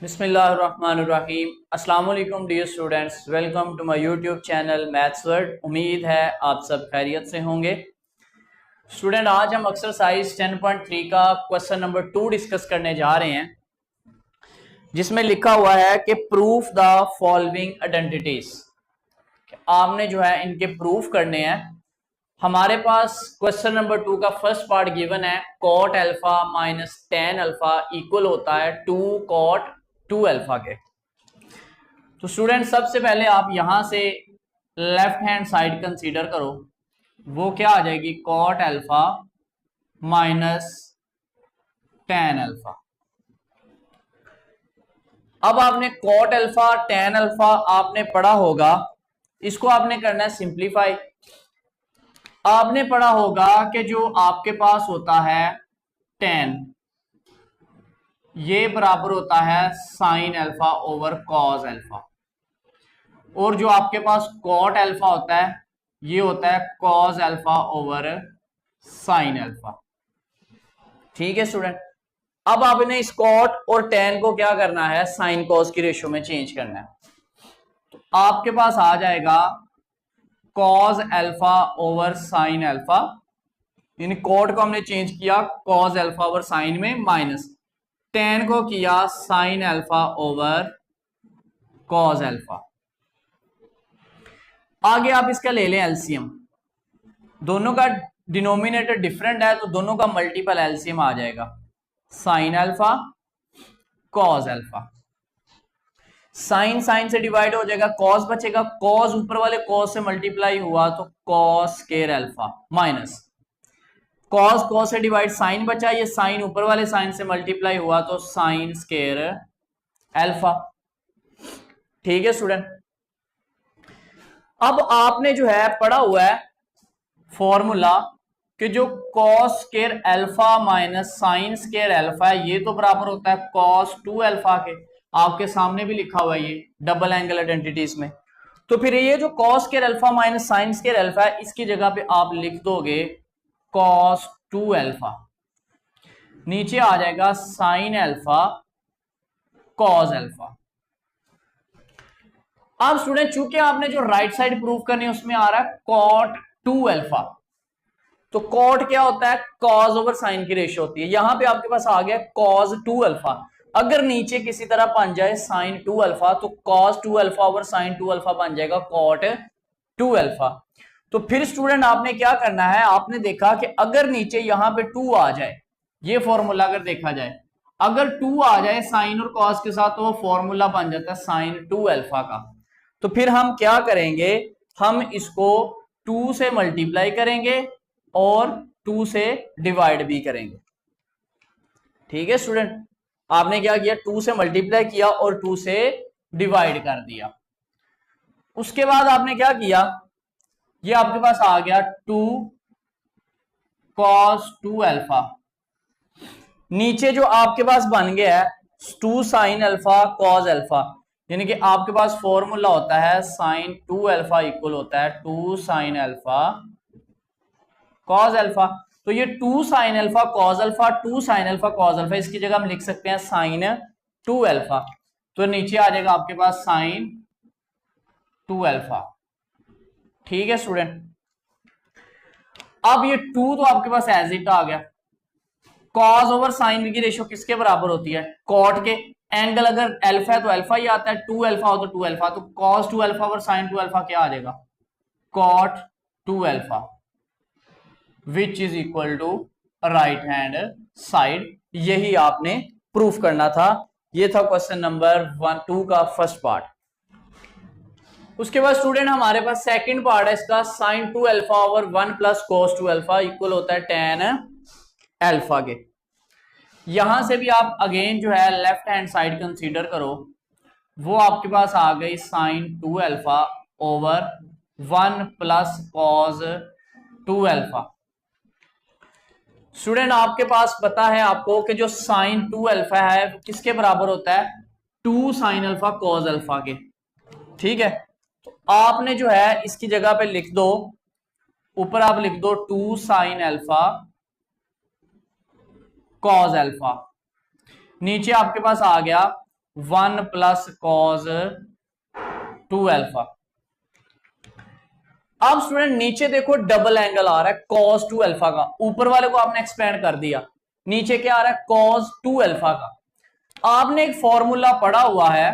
बिस्मिल्लाहिर्रहमानिर्रहीम। अस्सलाम वालेकुम dear students, welcome to my YouTube channel maths word. उम्मीद है आप सब खैरियत से होंगे। स्टूडेंट, आज हम एक्सरसाइज 10.3 का क्वेश्चन नंबर 2 डिस्कस करने जा रहे हैं, जिसमें लिखा हुआ है कि प्रूफ द फॉलोइंग आइडेंटिटीज। आपने जो है इनके प्रूफ करने हैं। हमारे पास क्वेश्चन नंबर 2 का फर्स्ट पार्ट गिवन है, cot alpha minus ten alpha equal होता है 2 कॉट 2 अल्फा के। तो स्टूडेंट, सबसे पहले आप यहां से लेफ्ट हैंड साइड कंसीडर करो, वो क्या आ जाएगी, cot alpha minus ten alpha. अब आपने कॉट अल्फा टेन अल्फा आपने पढ़ा होगा, इसको आपने करना है सिंप्लीफाई। आपने पढ़ा होगा कि जो आपके पास होता है टेन, ये बराबर होता है sine alpha over cos alpha, और जो आपके पास कॉट अल्फा होता है ये होता है cos alpha over sine alpha. ठीक है स्टूडेंट, अब आपने इस कॉट और टेन को क्या करना है, साइन कॉस की रेशियो में चेंज करना है। तो आपके पास आ जाएगा cos alpha over sine alpha, यानी कॉट को हमने चेंज किया कॉस अल्फा ओवर साइन में, माइनस टेन को किया sine alpha over cos alpha. आगे आप इसका ले लें एलसीएम, दोनों का डिनोमिनेटर डिफरेंट है तो दोनों का मल्टीपल एलसीएम आ जाएगा, sine alpha cos alpha. Sine sine से डिवाइड हो जाएगा, कॉस बचेगा, कॉस ऊपर वाले कॉस से मल्टीप्लाई हुआ तो cos square alpha, minus cos cos से डिवाइड साइन बचा, ये साइन ऊपर वाले साइन से मल्टीप्लाई हुआ तो साइन स्क्वायर अल्फा। ठीक है स्टूडेंट, अब आपने जो है पढ़ा हुआ है फॉर्मूला कि जो cos square alpha minus sine square alpha है ये तो बराबर होता है कॉस 2 अल्फा के। आपके सामने भी लिखा हुआ है ये डबल एंगल आइडेंटिटीज में। तो फिर ये जो cos square alpha minus sine square alpha है, इसकी जगह पे आप लिख दोगे कॉस 2 अल्फा, नीचे आ जाएगा साइन अल्फा कॉस अल्फा। अब स्टूडेंट, चूंकि आपने जो राइट साइड प्रूव करनी है उसमें आ रहा है कॉट 2 अल्फा, तो कॉट क्या होता है, कॉस ओवर साइन की रेशियो होती है। यहां पे आपके पास आ गया कॉस 2 अल्फा, अगर नीचे किसी तरह बन जाए साइन 2 अल्फा तो cos 2 alpha over sine 2 alpha बन जाएगा कॉट 2 अल्फा। तो फिर स्टूडेंट आपने क्या करना है, आपने देखा कि अगर नीचे यहां पे 2 आ जाए, ये फॉर्मूला अगर देखा जाए, अगर 2 आ जाए साइन और कॉस के साथ तो वो फॉर्मूला बन जाता है साइन 2 अल्फा का। तो फिर हम क्या करेंगे, हम इसको 2 से मल्टीप्लाई करेंगे और 2 से डिवाइड भी करेंगे। ठीक है स्टूडेंट, आपने क्या किया, 2 से मल्टीप्लाई किया और 2 से डिवाइड कर दिया। उसके बाद आपने क्या किया, ये आपके पास आ गया 2 कॉस 2 अल्फा, नीचे जो आपके पास बन गया है 2 साइन अल्फा कॉस अल्फा, यानी कि आपके पास फॉर्मूला होता है साइन 2 अल्फा इक्वल होता है 2 साइन अल्फा कॉस अल्फा। तो ये 2 sign alpha cos alpha, 2 sign alpha cos alpha, इसकी जगह हम लिख सकते हैं साइन 2 अल्फा। तो नीचे आ जाएगा आपके पास साइन 2 अल्फा। ठीक है स्टूडेंट, अब ये 2 तो आपके पास एज इट आ गया। कॉस ओवर साइन की रेशियो किसके बराबर होती है, कॉट के। एंगल अगर अल्फा है तो अल्फा ही आता है, 2 अल्फा हो तो 2 अल्फा, तो cos 2 alpha over sine 2 alpha क्या आ जाएगा, cot 2 alpha, which is equal to right hand side. यही आपने प्रूफ करना था। ये था क्वेश्चन नंबर 2 का फर्स्ट पार्ट। उसके बाद स्टूडेंट हमारे पास सेकंड पार्ट है इसका, sine 2 alpha over 1 plus cos 2 alpha equal होता है टेन अल्फा के। यहां से भी आप अगेन जो है लेफ्ट हैंड साइड कंसीडर करो, वो आपके पास आ गई sine 2 alpha over 1 plus cos 2 alpha. Student आपके पास पता है आपको कि जो साइन 2 अल्फा है किसके बराबर होता है, 2 साइन अल्फा कॉस अल्फा के। ठीक है, तो आपने जो है इसकी जगह पे लिख दो, ऊपर आप लिख दो 2 साइन अल्फा कॉस अल्फा, नीचे आपके पास आ गया 1 प्लस कॉज 2 अल्फा। अब स्टूडेंट नीचे देखो डबल एंगल आ रहा है cos 2 अल्फा का, ऊपर वाले को आपने एक्सपेंड कर दिया, नीचे क्या आ रहा है cos 2 अल्फा का। आपने एक फॉर्मूला पढ़ा हुआ है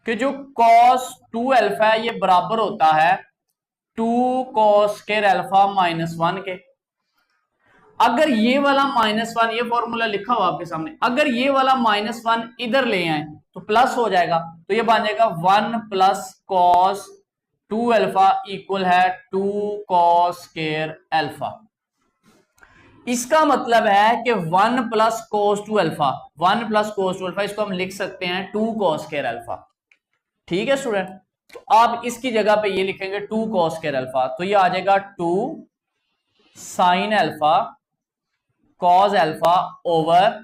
कि जो cos 2 अल्फा है ये बराबर होता है 2 cos स्क्वायर अल्फा -1 के। अगर ये वाला -1, ये फॉर्मूला लिखा हुआ आपके सामने, अगर ये वाला -1 इधर ले आए तो प्लस हो जाएगा, तो ये बन जाएगा 1 प्लस cos 2 अल्फा इक्वल है 2 cos स्क्वायर अल्फा। इसका मतलब है कि 1 plus cos 2 alpha, 1 plus cos 2 alpha, इसको हम लिख सकते हैं 2 cos स्क्वायर अल्फा। ठीक है स्टूडेंट, तो आप इसकी जगह पे ये लिखेंगे 2 cos स्क्वायर अल्फा, तो ये आ जाएगा 2 sin alpha cos alpha over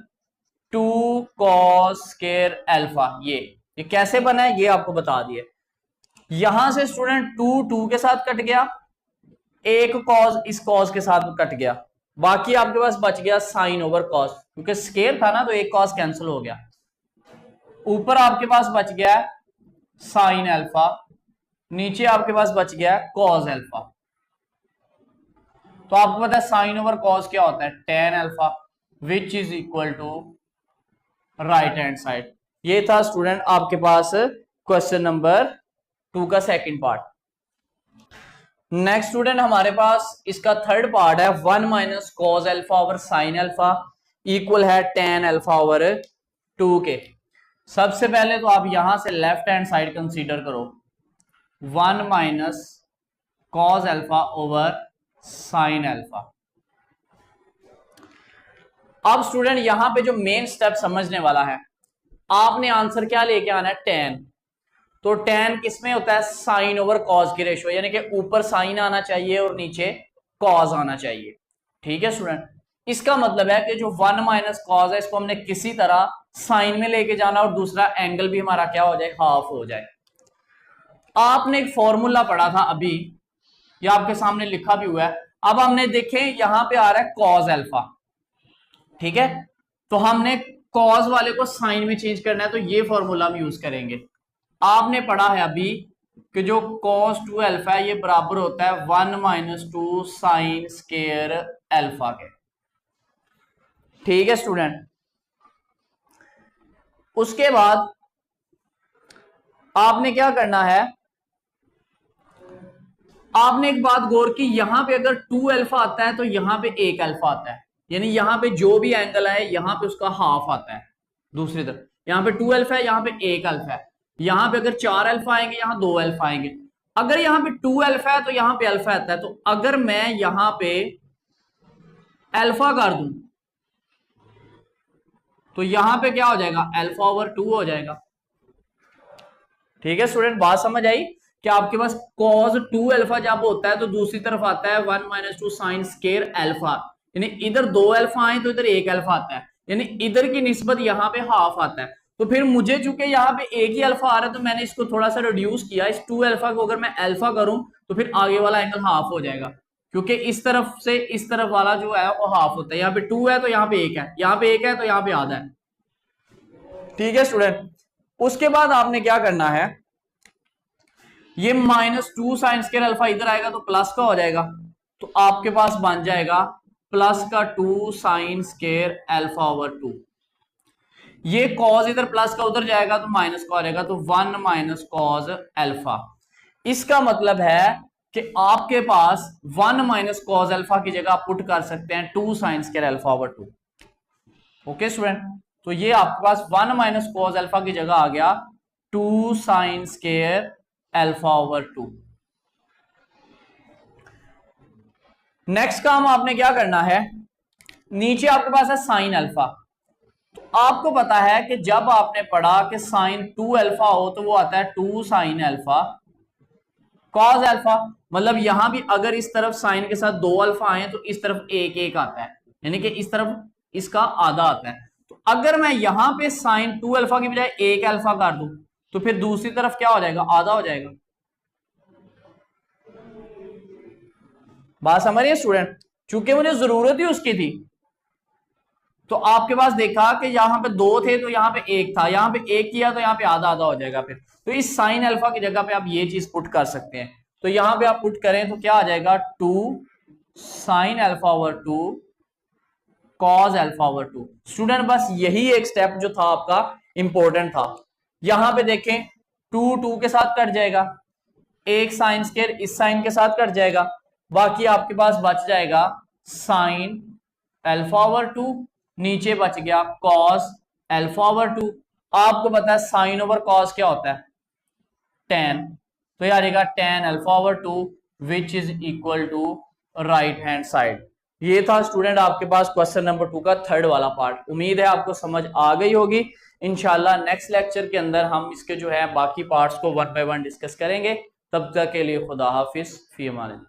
2 cos square alpha. ये कैसे बना है ये आपको बता दिया। यहां से स्टूडेंट 2 के साथ कट गया, एक cos इस cos के साथ कट गया, बाकी आपके पास बच गया साइन ओवर cos, क्योंकि स्क्वायर था ना तो एक cos कैंसिल हो गया। ऊपर आपके पास बच गया साइन अल्फा, नीचे आपके पास बच गया cos अल्फा। तो आपको पता है साइन ओवर cos क्या होता है, tan alpha, which is equal to right hand side. ये था स्टूडेंट आपके पास क्वेश्चन नंबर 2 का सेकंड पार्ट। नेक्स्ट स्टूडेंट हमारे पास इसका थर्ड पार्ट है 1 minus cos alpha over sine alpha equal है tan अल्फा ओवर 2 के। सबसे पहले तो आप यहां से लेफ्ट हैंड साइड कंसीडर करो, 1 minus cos alpha over sine alpha. अब स्टूडेंट यहां पे जो मेन स्टेप समझने वाला है, आपने आंसर क्या लेके आना है, tan। तो tan किसमें होता है, साइन ओवर cos की रेशियो, यानी कि ऊपर साइन आना चाहिए और नीचे cos आना चाहिए। ठीक है स्टूडेंट, इसका मतलब है कि जो 1 माइनस cos है इसको हमने किसी तरह साइन में लेके जाना और दूसरा एंगल भी हमारा क्या हो जाए, हाफ हो जाए। आपने एक फॉर्मूला पढ़ा था अभी, ये आपके सामने लिखा भी हुआ है। अब हमने देखे यहां पे आ रहा है cos अल्फा, ठीक है, तो हमने cos वाले को साइन में चेंज करना है, तो ये फॉर्मूला हम यूज करेंगे। आपने पढ़ा है अभी कि जो cos 2 अल्फा है ये बराबर होता है 1 माइनस 2 साइन स्क्वायर अल्फा के। ठीक है स्टूडेंट, उसके बाद आपने क्या करना है, आपने एक बात गौर की, यहां पे अगर 2 अल्फा आता है तो यहां पे 1 अल्फा आता है, यानी यहां पे जो भी एंगल है यहां पे उसका हाफ आता है। दूसरी तरफ यहां पे 2 अल्फा है, यहां पे 1 अल्फा है, यहां पे अगर 4 अल्फा आएंगे यहां 2 अल्फा आएंगे। अगर यहां पे 2 अल्फा है तो यहां पे अल्फा आता है, तो अगर मैं यहां पे अल्फा कर दूं तो यहां पे क्या हो जाएगा, अल्फा ओवर 2 हो जाएगा। ठीक है स्टूडेंट, बात समझ आई कि आपके पास cos 2 अल्फा जब होता है तो दूसरी तरफ आता है 1 माइनस 2 साइन स्क्वायर अल्फा, यानी इधर 2 अल्फा आए तो इधर 1 अल्फा आता है, यानी इधर की निस्बत यहां पे हाफ आता है। तो फिर मुझे चूंकि यहाँ पे एक ही अल्फा आ रहा है तो मैंने इसको थोड़ा सा रिड्यूस किया, इस 2 अल्फा को अगर मैं अल्फा करूं तो फिर आगे वाला एंगल हाफ हो जाएगा, क्योंकि इस तरफ से इस तरफ वाला जो है वो हाफ होता है। यहाँ पे 2 है तो यहाँ पे 1 है, यहाँ पे 1 है तो यहाँ पे आधा है। ठीक है स्टूडेंट, उसके बाद आपने क्या करना है, ये -2 साइन स्क्वायर अल्फा इधर आएगा तो प्लस का हो जाएगा, तो आपके पास बन जाएगा प्लस का 2 साइन स्क्वायर अल्फा ओवर 2। ये कॉस इधर प्लस का उधर जाएगा तो माइनस का हो जाएगा, तो 1 माइनस कॉस अल्फा। इसका मतलब है कि आपके पास 1 माइनस कॉस अल्फा की जगह आप पुट कर सकते हैं 2 sine square alpha over 2। Okay student, तो ये आपके पास 1 माइनस कॉस अल्फा की जगह आ गया 2 sine square alpha over 2। Next काम आपने क्या करना है, नीचे आपके पास है साइन अल्फा। तो आपको पता है कि जब आपने पढ़ा कि साइन 2 अल्फा हो तो वो आता है 2 साइन अल्फा कॉस अल्फा, मतलब यहां भी अगर इस तरफ साइन के साथ 2 अल्फा आए तो इस तरफ 1 1 आता है, यानी कि इस तरफ इसका आधा आता है। तो अगर मैं यहां पे साइन 2 अल्फा की बजाय 1 अल्फा कर दूं तो फिर दूसरी तरफ क्या हो जाएगा, आधा हो जाएगा। बात समझ रहे स्टूडेंट, चूंकि मुझे जरूरत ही उसकी थी तो आपके पास देखा कि यहाँ पे 2 थे तो यहाँ पे 1 था, यहाँ पे 1 किया तो यहाँ पे आधा आधा हो जाएगा फिर। तो इस साइन अल्फा की जगह पे आप ये चीज पुट कर सकते हैं। तो यहाँ पे आप पुट करें तो क्या आ जाएगा 2 sine alpha over 2 cos alpha over 2। Student बस यही एक स्टेप जो था आपका इंपॉर्टेंट था। यहां पे देखें 2 2 के साथ कट जाएगा, एक साइन स्क्वायर इस साइन के साथ कट जाएगा, बाकी आपके पास बच जाएगा साइन अल्फा ओवर 2, नीचे बच गया कॉस अल्फा ओवर 2। आपको पता है साइन ओवर कॉस क्या होता है, tan, तो यार आएगा tan alpha over 2 which is equal to right hand side. ये था स्टूडेंट आपके पास क्वेश्चन नंबर 2 का थर्ड वाला पार्ट। उम्मीद है आपको समझ आ गई होगी। इंशाल्लाह नेक्स्ट लेक्चर के अंदर हम इसके जो है बाकी पार्ट्स को 1 बाय 1 डिस्कस करेंगे। तब तक के लिए खुदा हाफिज, फी अमान।